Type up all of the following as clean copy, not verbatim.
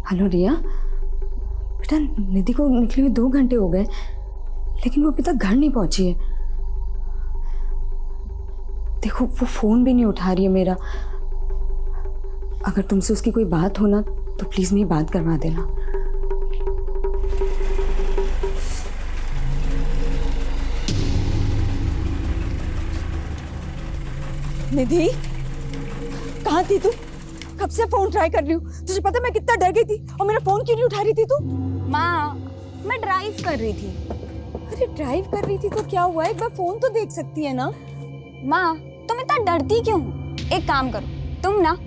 Hello रिया, बेटा निधि को निकले हुए 2 घंटे हो गए, लेकिन वो अभी तक घर नहीं पहुंची है। देखो वो फोन भी नहीं उठा रही है मेरा। अगर तुमसे उसकी कोई बात हो ना तो प्लीज मेरी बात करवा देना। निधि, कहाँ थी तू? कब से फोन ट्राई कर रही हूँ। तुझे पता मैं कितना डर गई थी और मेरा फोन क्यों नहीं उठा रही थी तू? माँ, मैं ड्राइव कर रही थी। अरे ड्राइव कर रही थी तो क्या हुआ, एक बार फोन तो देख सकती है ना। माँ, तुम इतना डरती क्यों हो? एक काम करो, तुम ना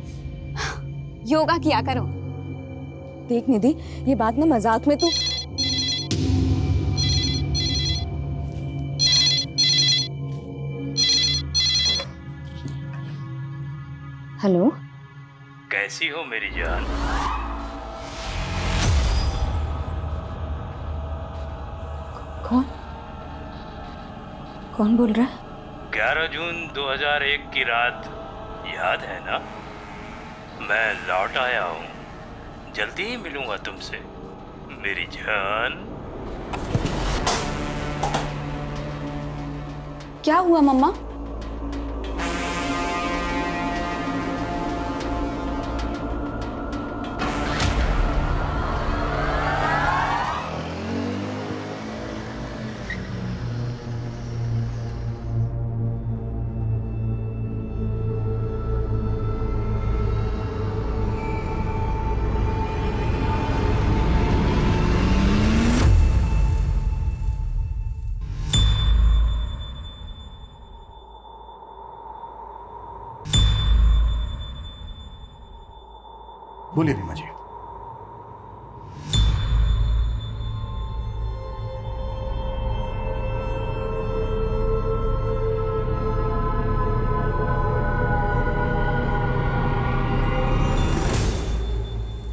योगा किया करो। देख निधि, ये बात ना मजाक में तू। हेलो, कैसी हो मेरी जान? कौन कौन बोल रहा है? 11 जून 2001 की रात याद है ना? मैं लौट आया हूँ, जल्दी ही मिलूंगा तुमसे मेरी जान। क्या हुआ मम्मा? बोलिए रीमा जी।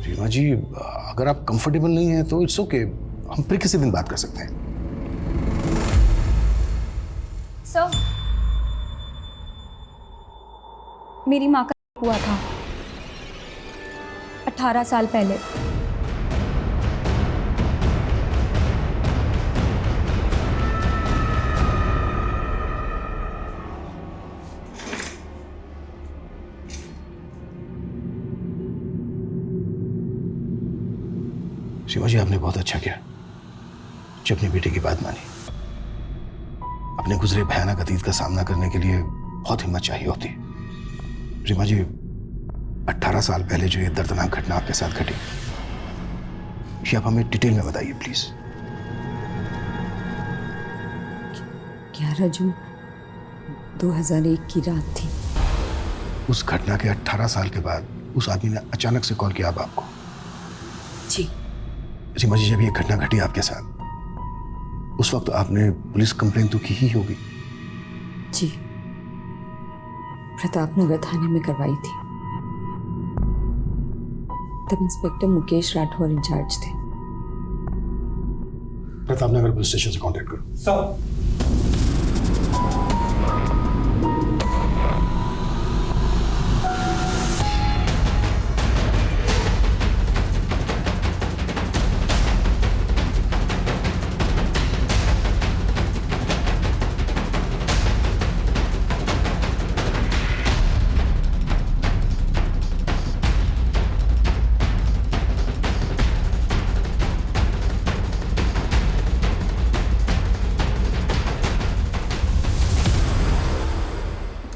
रीमा जी, अगर आप कंफर्टेबल नहीं हैं तो इट्स ओके, हम फिर किसी दिन बात कर सकते हैं। सर, मेरी माँ का हुआ था 18 साल पहले। रीमा जी, आपने बहुत अच्छा किया जो अपनी बेटी की बात मानी। अपने गुजरे भयानक अतीत का सामना करने के लिए बहुत हिम्मत चाहिए होती है। रीमा जी, 18 साल पहले जो ये दर्दनाक घटना आपके साथ घटी, ये आप हमें डिटेल में बताइए प्लीज। 11 जून 2001 की रात थी। उस घटना के 18 साल के बाद उस आदमी ने अचानक से कॉल किया आपको? जी। रीमा जी, जब ये घटना घटी आपके साथ, उस वक्त आपने पुलिस कंप्लेंट तो की ही होगी? जी, प्रतापनगर थाने में करवाई थी। तब इंस्पेक्टर मुकेश राठौर इंचार्ज थे। प्रतापनगर पुलिस स्टेशन से कांटेक्ट करो। सर,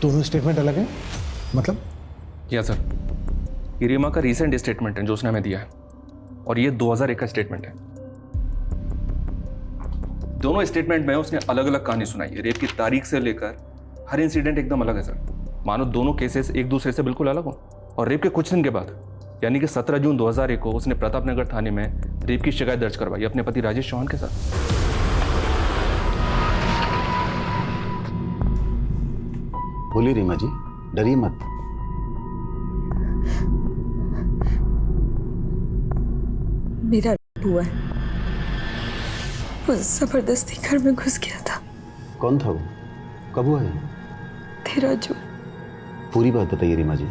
दोनों स्टेटमेंट अलग है? मतलब? या सर, ये रीमा का रीसेंट स्टेटमेंट है जो उसने हमें दिया है, और ये 2001 का स्टेटमेंट है। दोनों स्टेटमेंट में उसने अलग अलग कहानी सुनाई है। रेप की तारीख से लेकर हर इंसिडेंट एकदम अलग है सर। मानो दोनों केसेस एक दूसरे से बिल्कुल अलग हो। और रेप के कुछ दिन के बाद, यानी कि 17 जून 2001 को उसने प्रतापनगर थाने में रेप की शिकायत दर्ज करवाई अपने पति राजेश चौहान के साथ। बोलिए रीमा जी, डरिए मत। मेरा हुआ है, वो जबरदस्ती घर में घुस गया था। कौन था वो? कब हुआ है? 13 जून। पूरी बात बताइए रीमा जी।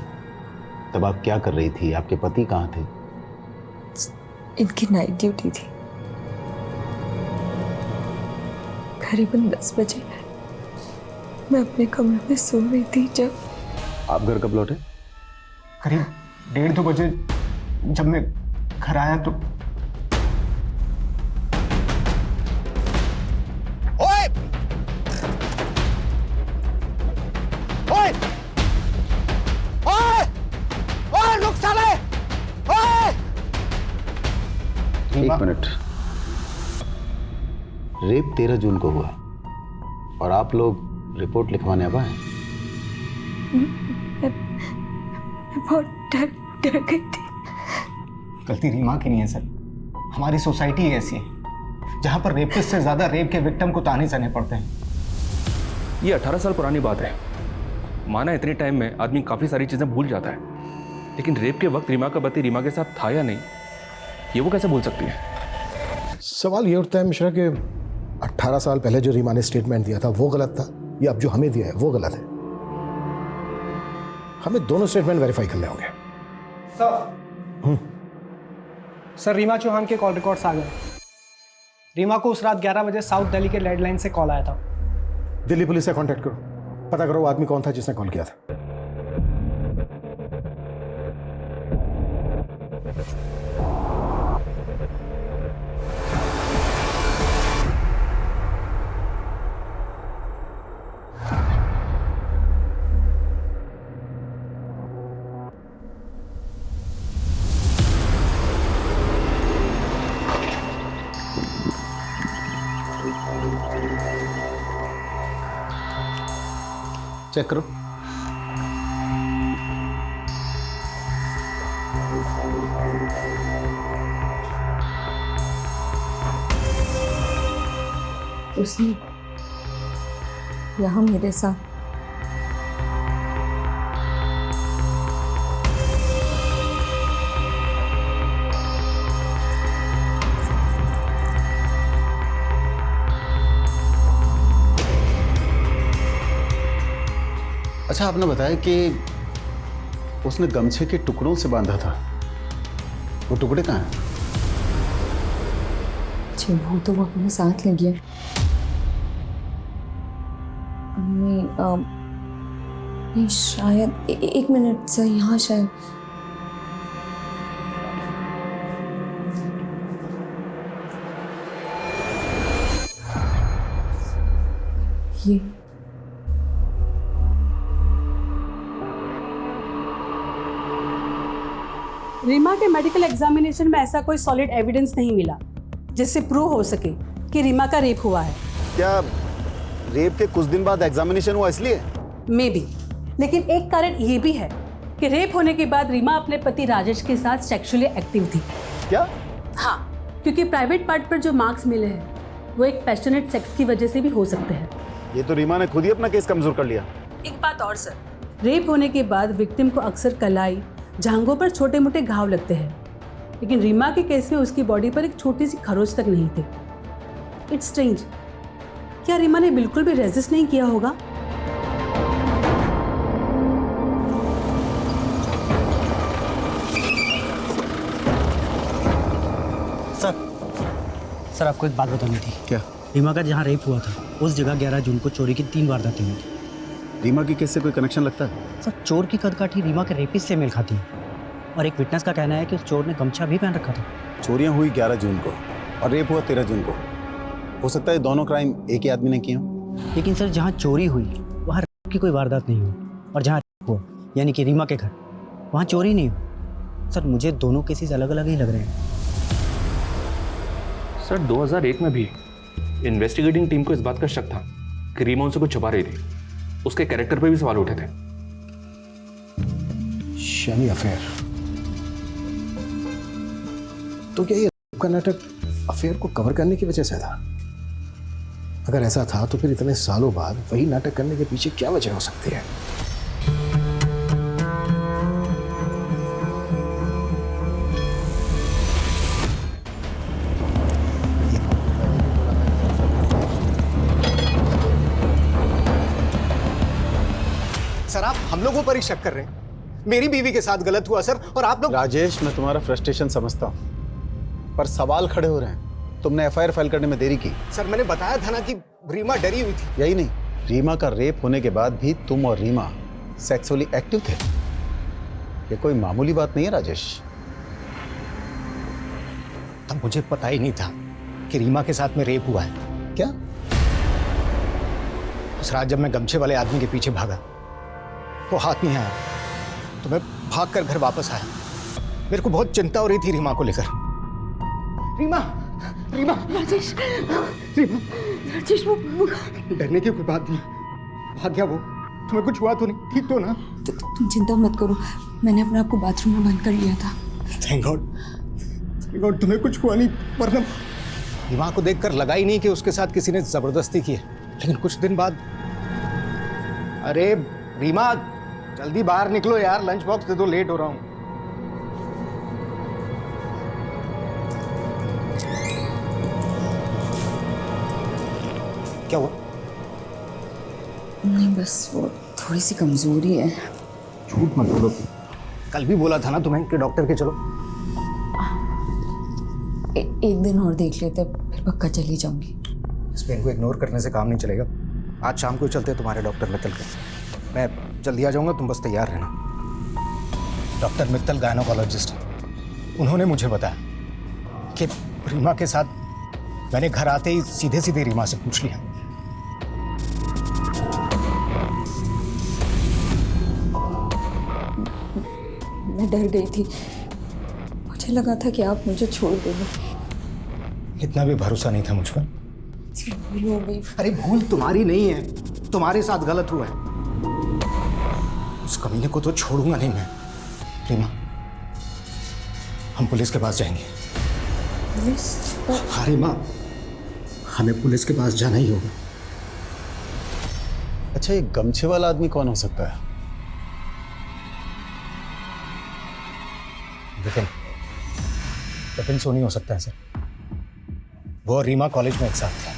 तब आप क्या कर रही थी? आपके पति कहाँ थे? इनकी नाइट ड्यूटी थी। करीबन 10 बजे मैं अपने कमरे में सो रही थी जब आप घर कब लौटे? करीब 1:30-2 बजे जब मैं घर आया तो ओए! ओए! ओए! ओए, रुक साले! ओए! एक मिनट। रेप 13 जून को हुआ और आप लोग रिपोर्ट लिखवाने अब आए? मैं बहुत डर गई थी। गलती रीमा की नहीं है सर, हमारी सोसाइटी ही ऐसी है जहां पर रेपिस्ट से ज्यादा रेप के विक्टिम को ताने सहने पड़ते हैं। ये 18 साल पुरानी बात है। माना इतने टाइम में आदमी काफ़ी सारी चीज़ें भूल जाता है, लेकिन रेप के वक्त रीमा का पति रीमा के साथ था या नहीं, ये वो कैसे भूल सकती है? सवाल ये उठता है मिश्रा कि 18 साल पहले जो रीमा ने स्टेटमेंट दिया था वो गलत था या अब जो हमें दिया है वो गलत है? हमें दोनों स्टेटमेंट वेरीफाई करने होंगे। सर रीमा चौहान के कॉल रिकॉर्ड्स आ गए। रीमा को उस रात 11 बजे साउथ दिल्ली के लैंडलाइन से कॉल आया था। दिल्ली पुलिस से कांटेक्ट करो, पता करो वो आदमी कौन था जिसने कॉल किया था। चेक करो। उसने यहाँ मेरे साथ अच्छा, आपने बताया कि उसने गमछे के टुकड़ों से बांधा था, वो टुकड़े कहाँ हैं? जी वो तो वो अपने साथ ले गया। नहीं शायद एक मिनट सर, यहाँ शायद ये रीमा के मेडिकल एग्जामिनेशन में ऐसा कोई सॉलिड एविडेंस नहीं मिला जिससे प्रूव हो सके कि रीमा का रेप हुआ है। क्या रेप के कुछ दिन बाद एग्जामिनेशन हुआ इसलिए? मे बी, लेकिन एक कारण ये भी है कि रेप होने के बाद रीमा अपने पति राजेश के साथ सेक्सुअली एक्टिव थी। क्या? हाँ, क्योंकि प्राइवेट पार्ट पर जो मार्क्स मिले हैं वो एक पैशनेट सेक्स की वजह से भी हो सकते हैं। ये तो रीमा ने खुद ही अपना केस कमजोर कर लिया। एक बात और सर, रेप होने के बाद विक्टिम को अक्सर कलाई, जांघों पर छोटे मोटे घाव लगते हैं, लेकिन रीमा के केस में उसकी बॉडी पर एक छोटी सी खरोच तक नहीं थी। इट्स स्ट्रेंज, क्या रीमा ने बिल्कुल भी रेजिस्ट नहीं किया होगा? सर आपको एक बात बतानी थी। क्या? रीमा का जहाँ रेप हुआ था उस जगह 11 जून को चोरी की 3 वारदातें हुई थी। रीमा की केस से कोई कनेक्शन लगता है? सर चोर की कदकाठी रीमा के रेपिस्ट से मेल खाती है और एक विटनेस का कहना है कि उस चोर ने गमछा भी पहन रखा था। चोरियां हुई 11 जून को और रेप हुआ 13 जून को। हो सकता है दोनों क्राइम एक ही आदमी ने किए हों। लेकिन सर जहाँ चोरी हुई वहाँ रेप की कोई वारदात नहीं हुई और जहाँ रेप हुआ यानी कि रीमा के घर वहाँ चोरी नहीं हुई। सर मुझे दोनों केसेस अलग अलग ही लग रहे हैं। सर 2001 में भी इन्वेस्टिगेटिंग टीम को इस बात का शक था कि रीमा उनसे कुछ छुपा रही थी। उसके कैरेक्टर पे भी सवाल उठे थे। शनि अफेयर, तो क्या ये रेप का नाटक अफेयर को कवर करने की वजह से था? अगर ऐसा था तो फिर इतने सालों बाद वही नाटक करने के पीछे क्या वजह हो सकती है? सर आप हम लोगों पर ही शक कर रहे हैं। मेरी बीवी के साथ गलत हुआ सर, और आप लोग। राजेश, मैं तुम्हारा फ्रस्ट्रेशन समझता हूँ, पर सवाल खड़े हो रहे हैं। तुमने एफआईआर फाइल करने में देरी की। सर मैंने बताया था ना कि रीमा डरी हुई थी। यही नहीं, रीमा का रेप होने के बाद भी तुम और रीमा सेक्सुअली एक्टिव थे। ये कोई मामूली बात नहीं है राजेश। तब मुझे पता ही नहीं था कि रीमा के साथ में रेप हुआ है। क्या? उस रात जब मैं गमछे वाले आदमी के पीछे भागा, वो हाथ नहीं आया, तो मैं भाग कर घर वापस आया। मेरे को बहुत चिंता हो रही थी रीमा को लेकर। रीमा, रीमा, राजेश, रीमा, राजेश वो डरने की कोई बात नहीं। भाग गया वो। तुम्हें कुछ हुआ तो नहीं? ठीक तो ना? तुम चिंता मत करो, मैंने अपने आप को बाथरूम में बंद कर लिया था। थैंक गॉड, थैंक गॉड तुम्हें कुछ हुआ नहीं। वरना रीमा को देखकर लगा ही नहीं कि उसके साथ किसी ने जबरदस्ती की है। लेकिन कुछ दिन बाद, अरे रीमा जल्दी बाहर निकलो यार, लंच बॉक्स दे दो, लेट हो रहा हूं। क्या हुआ? नहीं बस वो थोड़ी सी कमजोरी है। झूठ मत बोलो। कल भी बोला था ना तुम्हें कि डॉक्टर के चलो। एक दिन और देख लेते, फिर पक्का चली जाऊंगी। इस पेन को इग्नोर करने से काम नहीं चलेगा। आज शाम को चलते हैं तुम्हारे डॉक्टर मित्तल के। मैं जल्दी आ जाऊंगा, तुम बस तैयार रहना। डॉक्टर मित्तल गायनोकोलॉजिस्ट हैं। उन्होंने मुझे बताया कि रीमा के साथ मैंने घर आते ही सीधे सीधे रीमा से पूछ लिया। मैं डर गई थी, मुझे लगा था कि आप मुझे छोड़ दोगे। इतना भी भरोसा नहीं था मुझ पर। भूल हो गई। अरे भूल तुम्हारी नहीं है, तुम्हारे साथ गलत हुआ है। उस कमीने को तो छोड़ूंगा नहीं मैं। रीमा, हम पुलिस के पास जाएंगे। पुलिस? हाँ रीमा, हमें पुलिस के पास जाना ही होगा। अच्छा, ये गमछे वाला आदमी कौन हो सकता है? विपिन, विपिन सोनी हो सकता है सर। वो और रीमा कॉलेज में एक साथ थे।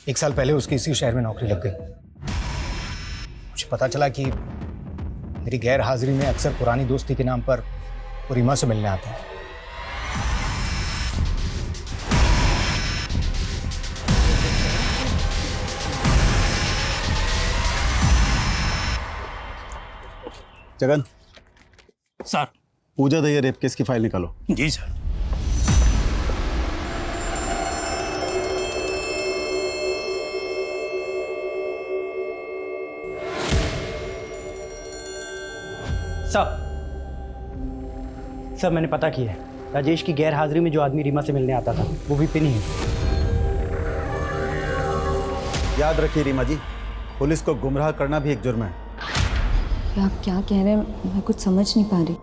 1 साल पहले उसकी इसी शहर में नौकरी लग गई। मुझे पता चला कि मेरी गैर हाजिरी में अक्सर पुरानी दोस्ती के नाम पर वो रीमा से मिलने आता है। जगन, सर। पूजा दहिया रेप केस की फाइल निकालो। जी सर। सर मैंने पता किया है, राजेश की गैर हाजिरी में जो आदमी रीमा से मिलने आता था वो विपिन ही है। याद रखिए रीमा जी, पुलिस को गुमराह करना भी एक जुर्म है। आप क्या कह रहे हैं, मैं कुछ समझ नहीं पा रही।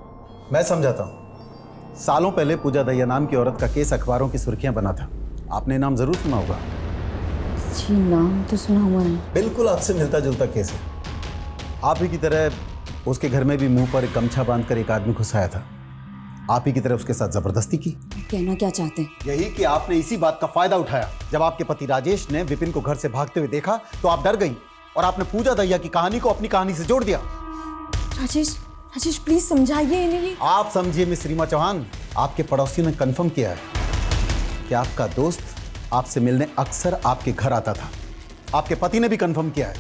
मैं समझाता हूँ। सालों पहले पूजा दहिया नाम की औरत का केस अखबारों की सुर्खियां बना था। आपने नाम जरूर सुना होगा। जी नाम तो सुना हुआ है। बिल्कुल आपसे मिलता जुलता केस है। आप ही की तरह उसके घर में भी मुंह पर एक गमछा बांधकर एक आदमी घुसाया था। आप ही की तरह उसके साथ जबरदस्ती की। कहना क्या चाहते हैं? यही कि आपने इसी बात का फायदा उठाया। जब आपके पति राजेश ने विपिन को घर से भागते हुए देखा तो आप डर गई और आपने पूजा दहिया की कहानी को अपनी कहानी से जोड़ दिया। राजेश, राजेश प्लीज समझाइए इन्हें। आप समझिए मिस रीमा चौहान, आपके पड़ोसी ने कंफर्म किया है कि आपका दोस्त आपसे मिलने अक्सर आपके घर आता था। आपके पति ने भी कंफर्म किया है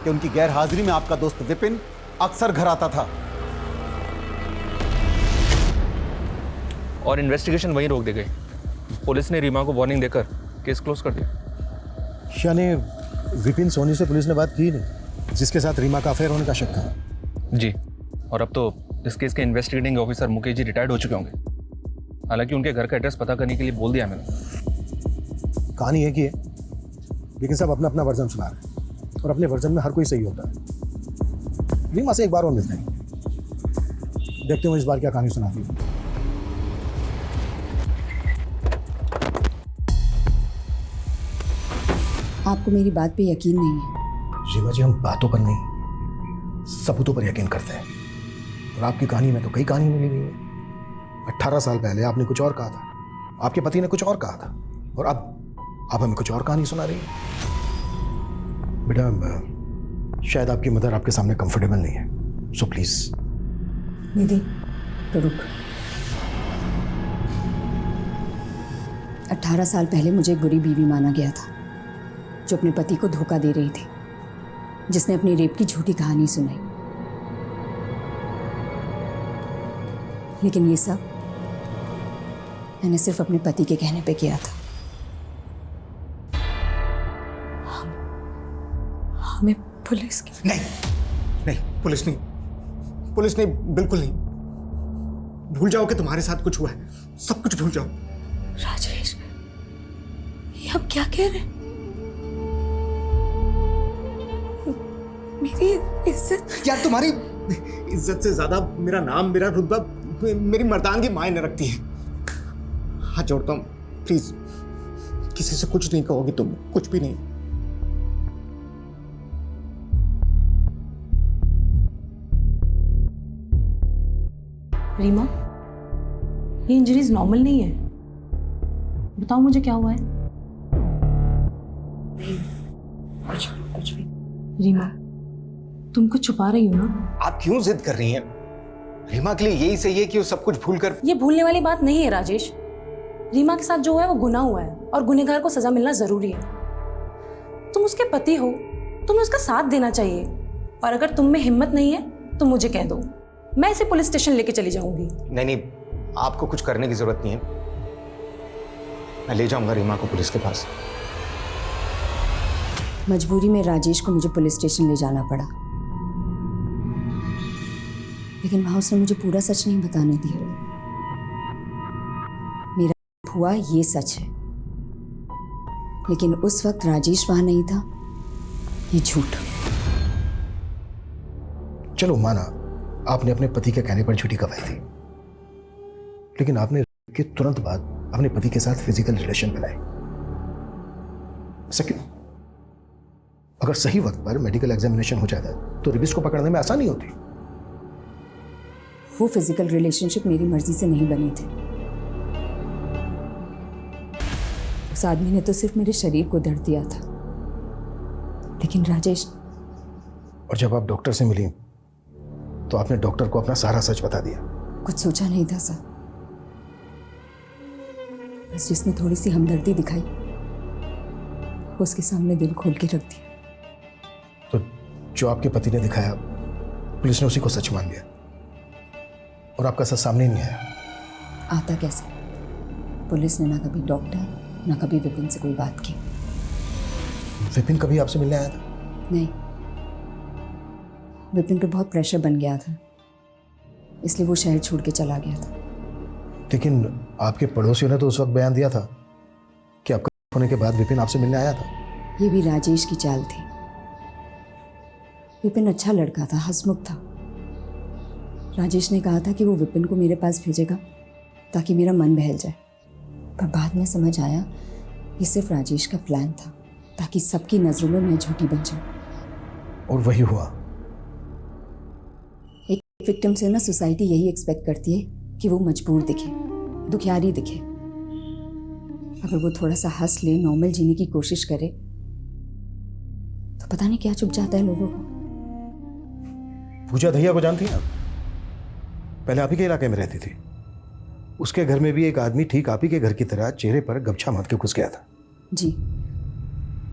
कि उनकी गैर हाजिरी में आपका दोस्त विपिन अक्सर घर आता था। और इन्वेस्टिगेशन वहीं रोक दी गई। पुलिस ने रीमा को वार्निंग देकर केस क्लोज कर दिया। यानी विपिन सोनी से पुलिस ने बात की नहीं, जिसके साथ रीमा का अफेयर होने का शक था। जी, और अब तो इस केस के investigating officer Mukesh ji retired हो चुके होंगे। हालांकि उनके घर का एड्रेस पता करने के लिए बोल दिया मैंने। कहानी है कि है, लेकिन सब अपना अपना वर्जन सुना रहे हैं और अपने वर्जन में हर कोई सही होता है। रीमा से एक बार और मिलते हैं, देखते हो इस बार क्या कहानी सुनाती है। आपको मेरी बात पे यकीन नहीं है? रीमा जी, हम बातों पर नहीं सबूतों पर यकीन करते हैं। और आपकी कहानी में तो कई कहानी मिली हुई है। 18 साल पहले आपने कुछ और कहा था, आपके पति ने कुछ और कहा था, और अब आप हमें कुछ और कहानी सुना रही है। बेटा, शायद आपकी मदर आपके सामने कंफर्टेबल नहीं है, सो प्लीज। निधि तो रुक। 18 साल पहले मुझे एक बुरी बीवी माना गया था जो अपने पति को धोखा दे रही थी, जिसने अपनी रेप की झूठी कहानी सुनाई। लेकिन ये सब मैंने सिर्फ अपने पति के कहने पे किया था। हमें पुलिस की नहीं नहीं, पुलिस नहीं, पुलिस नहीं, बिल्कुल नहीं। भूल जाओ कि तुम्हारे साथ कुछ हुआ है, सब कुछ भूल जाओ। राजेश, ये आप क्या कह रहे हैं? मेरी इज्जत। यार तुम्हारी इज्जत से ज्यादा मेरा नाम, मेरा रुतबा, मेरी मर्दानगी मायने रखती है। हाथ जोड़ता हूँ, प्लीज किसी से कुछ नहीं कहोगी तुम, कुछ भी नहीं। रीमा, ये इंजरीज नॉर्मल नहीं है। बताओ मुझे क्या हुआ है? कुछ भी। रीमा, तुम कुछ छुपा रही हो ना? आप क्यों जिद कर रही हैं? रीमा के लिए यही सही है कि वो सब कुछ भूल कर। ये भूलने वाली बात नहीं है राजेश। रीमा के साथ जो हुआ है वो गुनाह हुआ है और गुनहगार को सजा मिलना जरूरी है। तुम उसके पति हो, तुम्हें उसका साथ देना चाहिए। और अगर तुम में हिम्मत नहीं है तो मुझे कह दो, मैं इसे पुलिस स्टेशन लेके चली जाऊंगी। नहीं नहीं, आपको कुछ करने की जरूरत नहीं है। मैं ले जाऊंगा रीमा को पुलिस के पास। मजबूरी में राजेश को मुझे पुलिस स्टेशन ले जाना पड़ा, लेकिन वहां उसने मुझे पूरा सच नहीं बताने दिया। मेरा हुआ ये सच है, लेकिन उस वक्त राजेश वहां नहीं था, ये झूठ। चलो माना, आपने अपने पति के कहने पर झूठी गवाही दी, लेकिन आपने के तुरंत बाद अपने पति के साथ फिजिकल रिलेशन बनाए। ऐसा क्यों? अगर सही वक्त पर मेडिकल एग्जामिनेशन हो जाता तो रेपिस्ट को पकड़ने में आसानी होती। वो फिजिकल रिलेशनशिप मेरी मर्जी से नहीं बनी थी। उस आदमी ने तो सिर्फ मेरे शरीर को दर्द दिया था। लेकिन राजेश, और जब आप डॉक्टर से मिली तो आपने डॉक्टर को अपना सारा सच बता दिया। कुछ सोचा नहीं था सर, बस जिसने थोड़ी सी हमदर्दी दिखाई उसके सामने दिल खोल के रख दिया। तो जो आपके पति ने दिखाया, पुलिस ने उसी को सच मान लिया और आपका सच सामने नहीं आया। आता कैसे? पुलिस ने ना कभी डॉक्टर ना कभी विपिन से कोई बात की। विपिन कभी आपसे मिलने आया था? नहीं, विपिन पे बहुत प्रेशर बन गया था, इसलिए वो शहर छोड़ के चला गया था। लेकिन आपके पड़ोसियों ने तो उस वक्त बयान दिया था कि आपका होने के बाद विपिन आपसे मिलने आया था। ये भी राजेश की चाल थी। विपिन अच्छा लड़का था, हंसमुख था। राजेश ने कहा था कि वो विपिन को मेरे पास भेजेगा ताकि मेरा मन बहल जाए, पर बाद में समझ आया ये सिर्फ राजेश का प्लान था ताकि सबकी नज़रों में मैं झूठी बन जाऊं। और वही हुआ। एक विक्टिम से ना सोसाइटी यही एक्सपेक्ट करती है कि वो मजबूर दिखे, दुखियारी दिखे। अगर वो थोड़ा सा हंस ले, नॉर्मल जीने की कोशिश करे तो पता नहीं क्या चुप जाता है लोगों को। पूजा दहिया को जानती हैं आप? पहले आप ही के इलाके में रहती थी। उसके घर में भी एक आदमी ठीक आप ही के घर की तरह चेहरे पर गमछा बांध के घुस गया था। जी,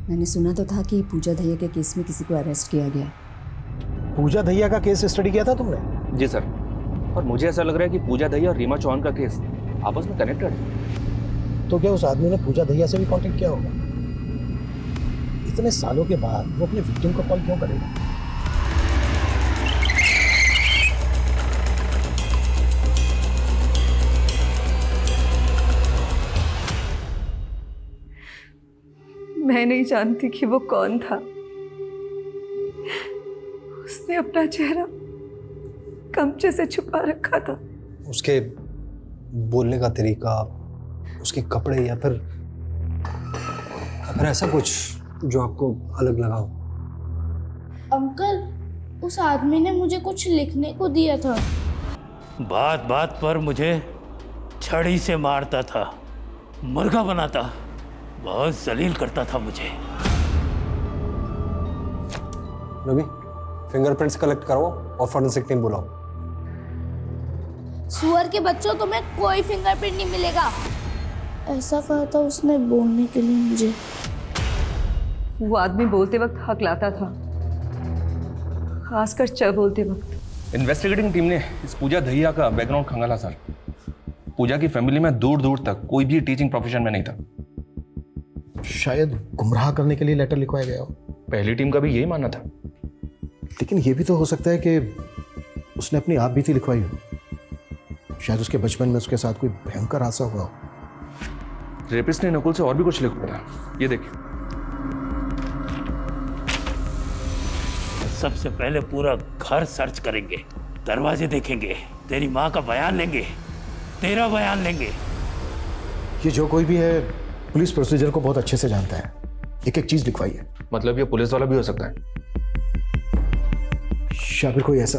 मैंने सुना तो था कि पूजा दहिया के केस में किसी को अरेस्ट किया गया। पूजा दहिया का केस स्टडी किया था तुमने? जी सर, और मुझे ऐसा लग रहा है कि पूजा दहिया और रीमा चौहान का केस आपस में कनेक्टेड है। तो क्या उस आदमी ने पूजा दहिया से भी कांटेक्ट किया होगा? इतने सालों के बाद वो अपने विक्टिम को कॉल क्यों करेगा? मैं नहीं जानती कि वो कौन था। उसने अपना चेहरा गमछे से छुपा रखा था। उसके बोलने का तरीका, उसके कपड़े, या फिर ऐसा कुछ जो आपको अलग लगा हो? अंकल, उस आदमी ने मुझे कुछ लिखने को दिया था। बात बात पर मुझे छड़ी से मारता था, मुर्गा बनाता, बहुत जलील करता था मुझे। रवि, फिंगरप्रिंट्स कलेक्ट करो और फॉरेंसिक टीम बुलाओ। सुअर के बच्चों, तुम्हें कोई फिंगरप्रिंट नहीं मिलेगा। ऐसा कहा था उसने बोलने के लिए मुझे। वो आदमी बोलते वक्त हक लाता था, खासकर च बोलते वक्त। इन्वेस्टिगेटिंग टीम ने इस पूजा दहिया का बैकग्राउंड खंगाला सर। पूजा की फैमिली में दूर दूर तक कोई भी टीचिंग प्रोफेशन में नहीं था। शायद गुमराह करने के लिए लेटर लिखवाया गया हो। पहली टीम का भी यही मानना था। लेकिन यह भी तो हो सकता है कि उसने अपनी आप बीती लिखवाई हो। शायद उसके बचपन में उसके साथ कोई भयंकर हादसा हुआ हो। रेपिस्ट ने नकुल से और भी कुछ लिखवाया था, ये देखिए। सबसे पहले पूरा घर सर्च करेंगे, दरवाजे देखेंगे, तेरी माँ का बयान लेंगे, तेरा बयान लेंगे। ये जो कोई भी है पुलिस प्रोसीजर को बहुत अच्छे से जानता है। एक एक चीज लिखवाई है। मतलब ये पुलिस वाला भी हो सकता है। या फिर कोई ऐसा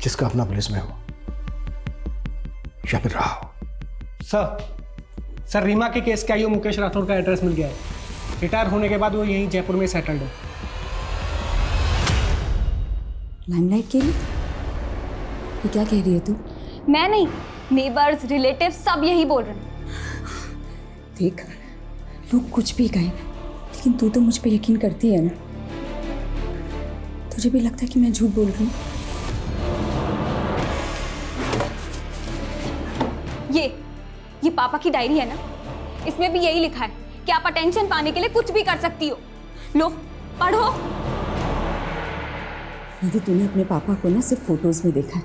जिसका अपना पुलिस में हो, या फिर रहा हो। सर रीमा के केस के आईओ मुकेश राठौर का एड्रेस मिल गया है। रिटायर होने के बाद वो यहीं जयपुर में सेटल्ड है। लाइमलाइट के लिए ये क्या कह रही है तू? मैं नहीं, नेबर्स, रिलेटिव्स सब यही बोल रहे हैं। देख, लोग कुछ भी कहें, लेकिन तू तो मुझ पे यकीन करती है ना। तुझे भी लगता है कि मैं झूठ बोल रही हूँ? ये पापा की डायरी है ना, इसमें भी यही लिखा है कि आप अटेंशन पाने के लिए कुछ भी कर सकती हो। लो पढ़ो। यदि तूने अपने पापा को ना सिर्फ फोटोज में देखा है,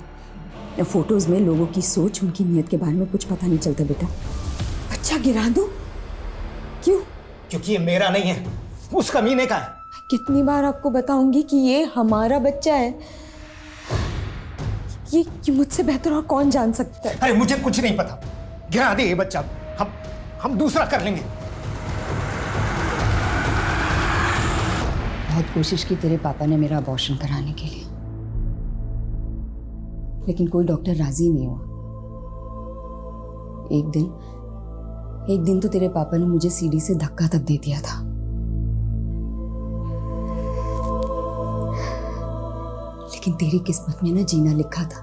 या फोटोज में लोगों की सोच, उनकी नीयत के बारे में कुछ पता नहीं चलता बेटा। बच्चा गिरा दो। क्यों? क्योंकि ये मेरा नहीं है, उस कमीने का है। कितनी बार आपको बताऊंगी कि ये हमारा बच्चा है। ये मुझसे बेहतर और कौन जान सकता है? अरे मुझे कुछ नहीं पता। गिरा दे ये बच्चा, हम दूसरा कर लेंगे। बहुत कोशिश की तेरे पापा ने मेरा अबॉर्शन कराने के लिए, लेकिन कोई डॉक्टर राजी नहीं हुआ। एक दिन तो तेरे पापा ने मुझे सीढ़ी से धक्का तक दे दिया था। लेकिन तेरी किस्मत में ना जीना लिखा था।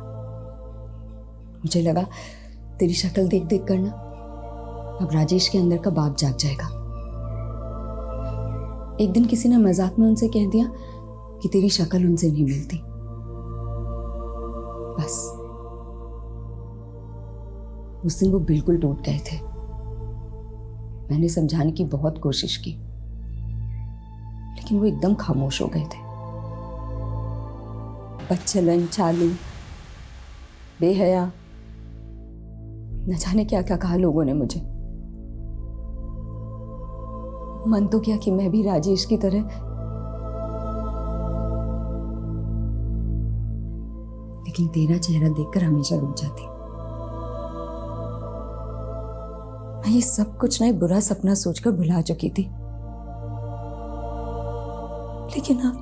मुझे लगा तेरी शक्ल देख देख कर ना अब राजेश के अंदर का बाप जाग जाएगा। एक दिन किसी ने मजाक में उनसे कह दिया कि तेरी शक्ल उनसे नहीं मिलती। बस उस दिन वो बिल्कुल टूट गए थे। मैंने समझाने की बहुत कोशिश की, लेकिन वो एकदम खामोश हो गए थे। बदचलन, चालू, बेहया, न जाने क्या क्या कहा लोगों ने मुझे। मन तो किया कि मैं भी राजेश की तरह लेकिन तेरा चेहरा देखकर हमेशा रुक जाती। मैं ये सब कुछ ना एक बुरा सपना सोचकर भुला चुकी थी, लेकिन हाँ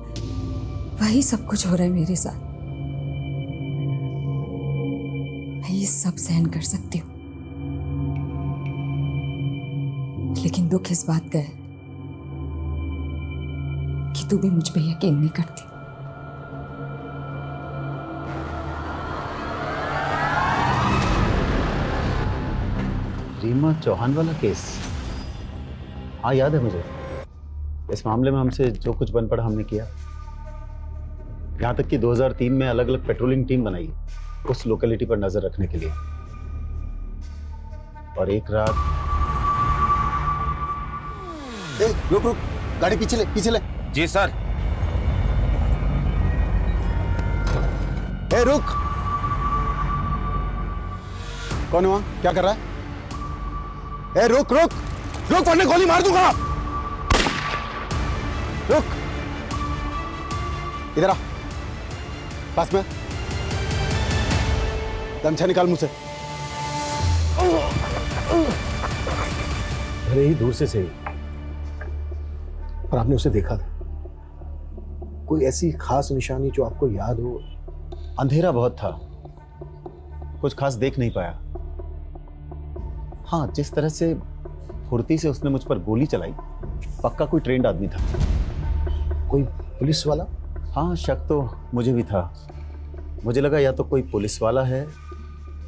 वही सब कुछ हो रहा है मेरे साथ। मैं ये सब सहन कर सकती हूँ, लेकिन दुख इस बात का है कि तू भी मुझ पे यकीन नहीं करती। रीमा चौहान वाला केस, हाँ याद है मुझे। इस मामले में हमसे जो कुछ बन पड़ा हमने किया। यहाँ तक कि 2003 में अलग अलग पेट्रोलिंग टीम बनाई उस लोकेलिटी पर नजर रखने के लिए। और एक रात रुक रुक, गाड़ी पीछे ले, पीछे ले। जी सर। रुक। कौन हुआ? क्या कर रहा है? रुक रुक रुक, वरना गोली मार दूंगा। रुक, इधर आ, पास में। गमछा निकाल मुंह से। भले ही दूर से सही, पर आपने उसे देखा था। कोई ऐसी खास निशानी जो आपको याद हो? अंधेरा बहुत था, कुछ खास देख नहीं पाया। हाँ, जिस तरह से फुर्ती से उसने मुझ पर गोली चलाई, पक्का कोई ट्रेंड आदमी था। कोई पुलिस वाला? हाँ, शक तो मुझे भी था। मुझे लगा या तो कोई पुलिस वाला है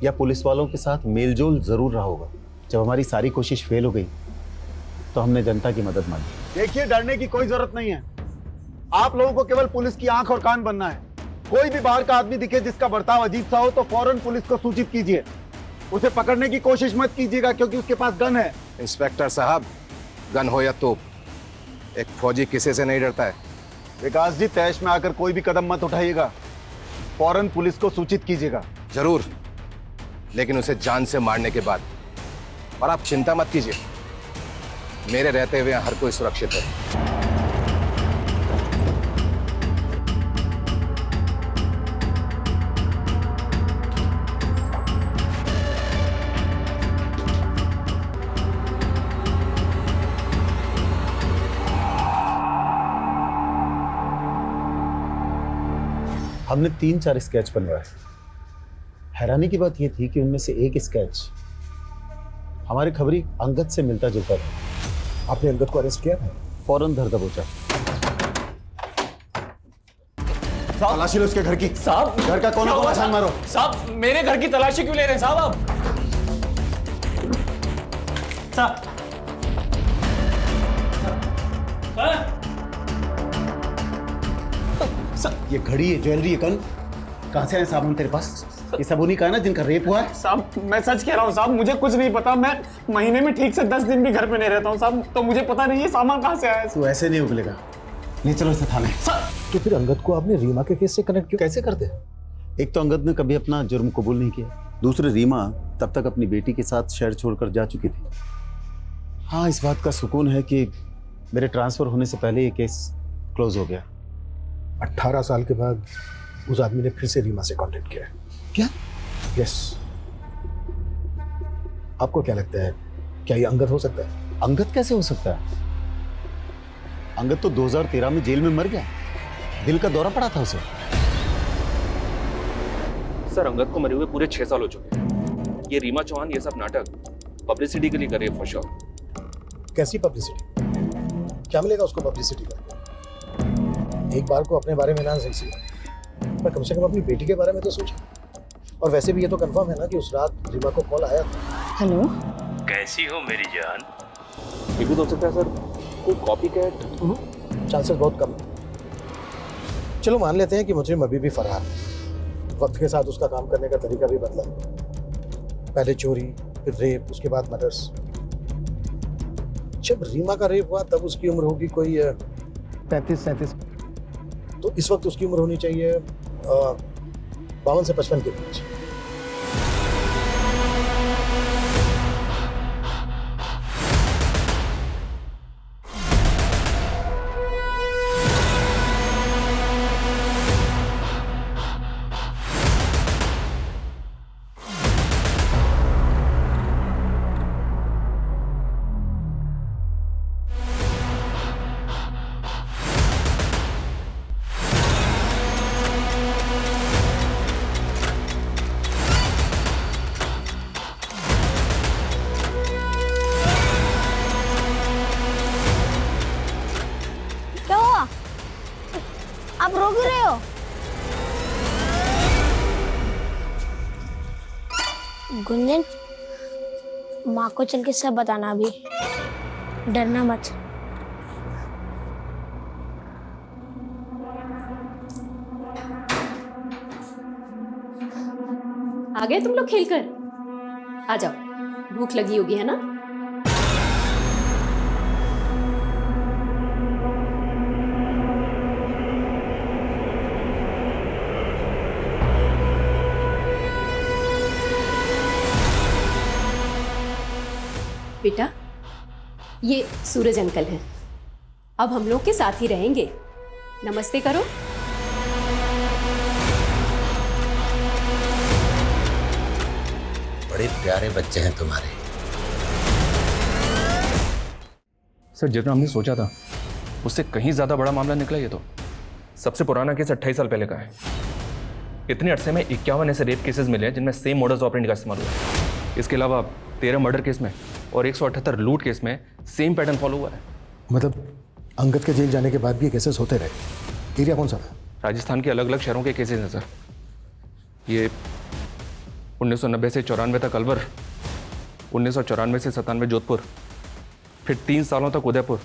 या पुलिस वालों के साथ मेलजोल जरूर रहा होगा। जब हमारी सारी कोशिश फेल हो गई तो हमने जनता की मदद मांगी। देखिए, डरने की कोई जरूरत नहीं है। आप लोगों को केवल पुलिस की आंख और कान बनना है। कोई भी बाहर का आदमी दिखे जिसका बर्ताव अजीब सा हो तो फौरन पुलिस को सूचित कीजिए। उसे पकड़ने की कोशिश मत कीजिएगा क्योंकि उसके पास गन है। इंस्पेक्टर साहब, गन हो या तोप, एक फौजी किसी से नहीं डरता है। विकास जी, तैश में आकर कोई भी कदम मत उठाइएगा, फौरन पुलिस को सूचित कीजिएगा। जरूर, लेकिन उसे जान से मारने के बाद। और आप चिंता मत कीजिए, मेरे रहते हुए हर कोई सुरक्षित है। हमने 3-4 स्केच बनवाए। हैरानी की बात यह थी कि उनमें से एक स्केच हमारे खबरी अंगद से मिलता जुलता था। आपने अंगद को अरेस्ट किया था? फौरन धर दबोचा। तलाशी लो उसके घर की। साहब, घर का कोना कोना छान मारो। साहब, मेरे घर की तलाशी क्यों ले रहे हैं साहब आप? साहब, ये घड़ी, ये ज्वेलरी, ये कल कहाँ से आए साबुन तेरे पास? ये सब उन्हीं का है ना जिनका रेप हुआ है? साहब, मैं सच कह रहा हूँ साहब, मुझे कुछ नहीं पता। मैं महीने में ठीक से 10 दिन भी घर पे नहीं रहता हूँ साहब, तो मुझे पता नहीं है सामान कहाँ से आया है। तू ऐसे नहीं उगलेगा। नहीं, चलो इसे थाने। तो फिर अंगद को आपने रीमा के केस से कनेक्ट क्यों कैसे करते? एक तो अंगद ने कभी अपना जुर्म कबूल नहीं किया, दूसरे रीमा तब तक अपनी बेटी के साथ शहर छोड़कर जा चुकी थी। हाँ, इस बात का सुकून है कि मेरे ट्रांसफर होने से पहले ये केस क्लोज हो गया। 18 साल के बाद उस आदमी ने फिर से रीमा से कांटेक्ट किया है। क्या? यस। आपको क्या लगता है, क्या ये अंगद हो सकता है? अंगद कैसे हो सकता है? अंगद तो 2013 में जेल में मर गया, दिल का दौरा पड़ा था उसे। सर, अंगद को मरे हुए पूरे 6 साल हो चुके हैं। ये रीमा चौहान ये सब नाटक पब्लिसिटी के लिए कर रही है फॉर श्योर। कैसी पब्लिसिटी? क्या मिलेगा उसको पब्लिसिटी करके? एक बार को अपने बारे में ना सही, पर कम से कम अपनी बेटी के बारे में तो सोचे। और वैसे भी ये तो कंफर्म है ना कि उस रात रीमा को कॉल आया था। हेलो, कैसी हो मेरी जान? ये भी तो हो सकता है सर, कोई कॉपी कैट। चांसेस बहुत कम है। चलो मान लेते हैं कि मुजरिम अभी भी फरार है। वक्त के साथ उसका काम करने का तरीका भी बदला, पहले चोरी, फिर रेप, उसके बाद मर्डर्स। जब रीमा का रेप हुआ तब उसकी उम्र होगी कोई 35-37, तो इस वक्त उसकी उम्र होनी चाहिए 52 से 55 के बीच। आप रो क्यों रहे हो? गुंजन, माँ को चल के सब बताना अभी, डरना मत। आ गए तुम लोग खेलकर? आ जाओ, भूख लगी होगी है ना? बेटा, ये सूरज अंकल हैं, अब हम लोग के साथ ही रहेंगे। नमस्ते करो। बड़े प्यारे बच्चे हैं तुम्हारे। सर, जितना हमने सोचा था उससे कहीं ज्यादा बड़ा मामला निकला। ये तो सबसे पुराना केस 28 साल पहले का है। इतने अरसे में 51 ऐसे रेप केसेस मिले हैं जिनमें सेम मोडस ऑपरेंडी का इस्तेमाल हुआ है। इसके अलावा 13 मर्डर केस में और 178 लूट केस में सेम पैटर्न फॉलो हुआ है। मतलब अंगद के जेल जाने के बाद भी ये केसेस होते रहे। एरिया कौन सा था? राजस्थान के अलग अलग शहरों के केसेस हैं सर। ये 1990 से 94 तक अलवर, 1994 से 97 जोधपुर, फिर 3 सालों तक उदयपुर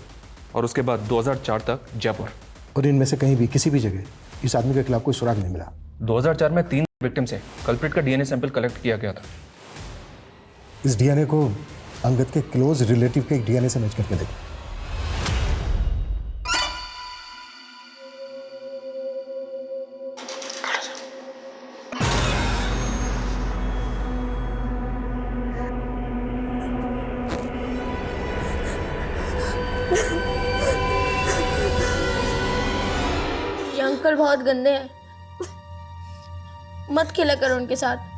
और उसके बाद 2004 तक जयपुर। और इनमें से कहीं भी किसी भी जगह इस आदमी के खिलाफ कोई सुराग नहीं मिला? 2004 में 3 विक्टिम से कल्प्रिट का डीएनए सैंपल कलेक्ट किया गया था। इस डीएनए को अंगद के क्लोज रिलेटिव के डीएनए से मैच करके देखो। ये अंकल बहुत गंदे हैं, मत खेला करो उनके साथ।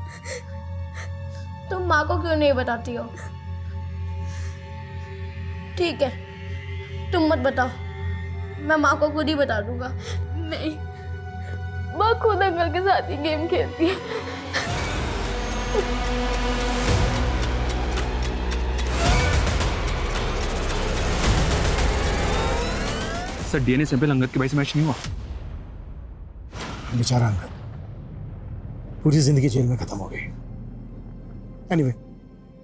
तुम माँ को क्यों नहीं बताती हो? ठीक है, तुम मत बताओ, मैं माँ को खुद ही बता दूंगा। नहीं, माँ खुद अंकल के साथ ही गेम खेलती है। सर, डीएनए सैंपल अंगद के भाई से मैच नहीं हुआ। बेचारा अंगद पूरी जिंदगी जेल में खत्म हो गई। एनीवे,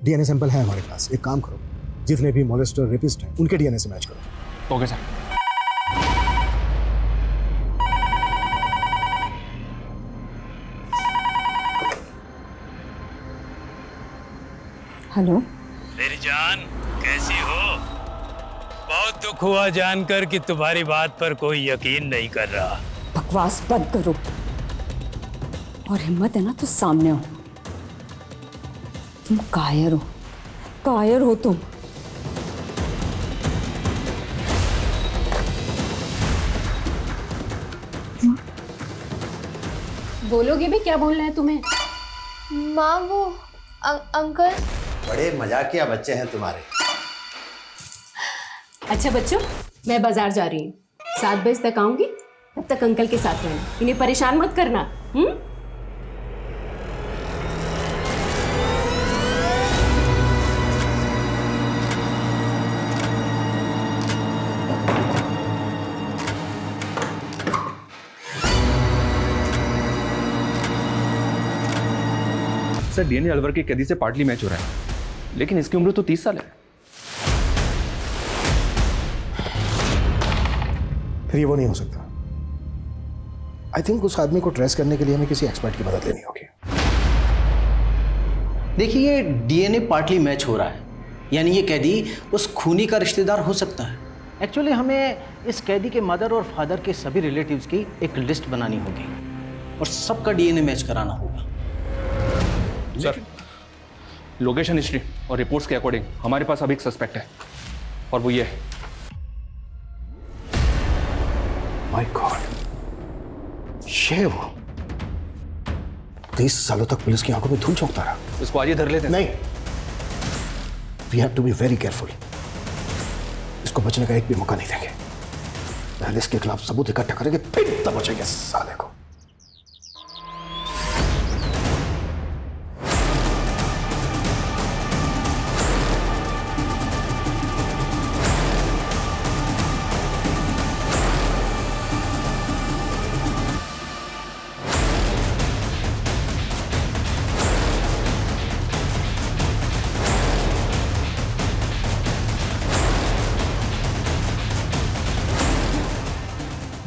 डीएनए सैंपल है हमारे पास। एक काम करो, जितने भी मॉलेस्टर रेपिस्ट हैं उनके डीएनए से मैच करो। Okay sir. हेलो। मेरी जान, कैसी हो? बहुत दुख हुआ जानकर कि तुम्हारी बात पर कोई यकीन नहीं कर रहा। बकवास बंद करो, और हिम्मत है ना तो सामने हो। तुम कायर हो, कायर हो तुम। बोलोगे भी, क्या बोलना है तुम्हें? माँ, वो अंकल। बड़े मजाकिया बच्चे हैं तुम्हारे। अच्छा बच्चों, मैं बाजार जा रही हूँ, 7 बजे तक आऊंगी। तब तक अंकल के साथ रहना, इन्हें परेशान मत करना। सर, डीएनए अलवर के कैदी से पार्टली मैच हो रहा है, लेकिन इसकी उम्र तो 30 साल है। फिर ये वो नहीं हो सकता। आई थिंक उस आदमी को ट्रेस करने के लिए हमें किसी एक्सपर्ट की मदद लेनी होगी। देखिए, ये डीएनए पार्टली मैच हो रहा है, यानी ये कैदी उस खूनी का रिश्तेदार हो सकता है। एक्चुअली हमें इस कैदी के मदर और फादर के सभी रिलेटिव्स की एक लिस्ट बनानी होगी और सबका डीएनए मैच कराना होगा। सर, लोकेशन हिस्ट्री और रिपोर्ट्स के अकॉर्डिंग हमारे पास अभी एक सस्पेक्ट है, और वो ये है। माय गॉड, ये वो 30 सालों तक पुलिस की आंखों में धूल झोंकता रहा। इसको आज ही धर लेते हैं। नहीं, we have to be very careful. इसको बचने का एक भी मौका नहीं देंगे। पहले इसके खिलाफ सबूत इकट्ठा करेंगे, फिर तब बचेंगे साले को।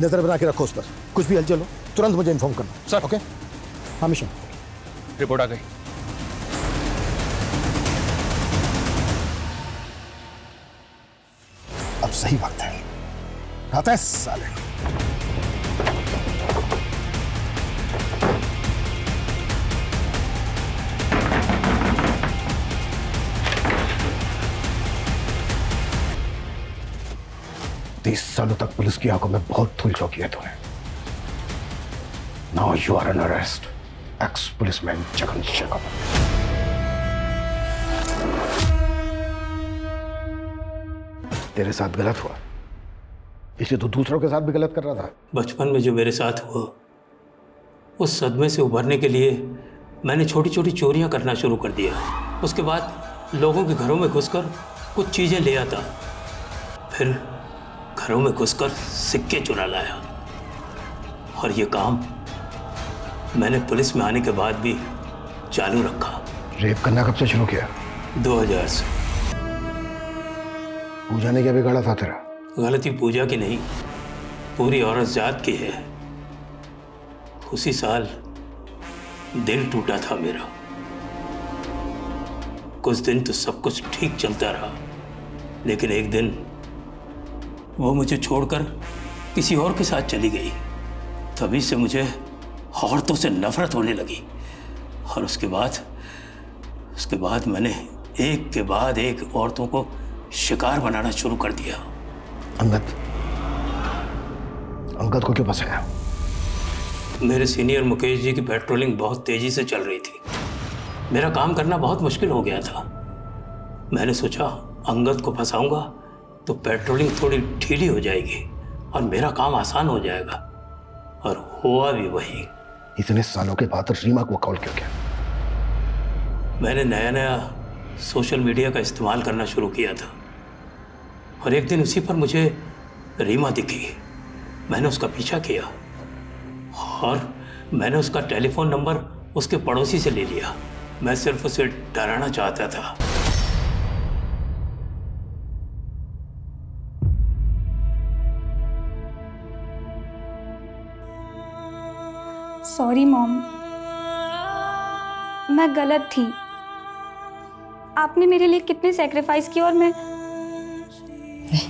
नजर बना के रखो उस पर, कुछ भी हलचल हो तुरंत मुझे इन्फॉर्म करना। सर। ओके? हमेशा रिपोर्ट आ गई। अब सही वक्त है। आता है साले। तीस सालों तक पुलिस की आंखों में बहुत धूल झोंकी है तूने। Now you are an arrest, ex policeman Jagan Shekhar. तेरे साथ गलत हुआ, इसलिए तू दूसरों के साथ भी गलत कर रहा था। बचपन में जो मेरे साथ हुआ, उस सदमे से उभरने के लिए मैंने छोटी छोटी चोरियां करना शुरू कर दिया। उसके बाद लोगों के घरों में घुसकर कुछ चीज़ें ले आता, फिर घरों में घुसकर सिक्के चुरा लाया। और ये काम मैंने पुलिस में आने के बाद भी चालू रखा। रेप करना कब से शुरू किया? 2000 से। पूजा ने क्या बिगाड़ा था तेरा? गलती पूजा की नहीं, पूरी औरत जात की है। उसी साल दिल टूटा था मेरा। कुछ दिन तो सब कुछ ठीक चलता रहा, लेकिन एक दिन वो मुझे छोड़कर किसी और के साथ चली गई। तभी से मुझे औरतों से नफरत होने लगी। और उसके बाद मैंने एक के बाद एक औरतों को शिकार बनाना शुरू कर दिया। अंगद को क्यों फंसाया? मेरे सीनियर मुकेश जी की पेट्रोलिंग बहुत तेजी से चल रही थी। मेरा काम करना बहुत मुश्किल हो गया था। मैंने सोचा अंगद को फंसाऊंगा तो पेट्रोलिंग थोड़ी ढीली हो जाएगी और मेरा काम आसान हो जाएगा। और हुआ भी वही। इतने सालों के बाद रीमा को कॉल क्यों किया? मैंने नया सोशल मीडिया का इस्तेमाल करना शुरू किया था और एक दिन उसी पर मुझे रीमा दिखी। मैंने उसका पीछा किया और मैंने उसका टेलीफोन नंबर उसके पड़ोसी से ले लिया। मैं सिर्फ उसे डराना चाहता था। सॉरी मॉम, मैं गलत थी। आपने मेरे लिए कितने सैक्रिफाइस किए और मैं नहीं,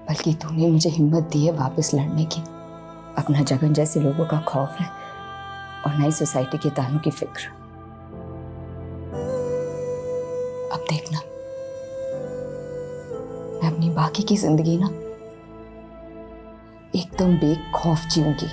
बल्कि तूने मुझे हिम्मत दी है वापस लड़ने की। अपना जगन जैसे लोगों का खौफ है और नई सोसाइटी के तानों की फिक्र। अब देखना, मैं अपनी बाकी की जिंदगी ना एकदम बेखौफ जीऊंगी।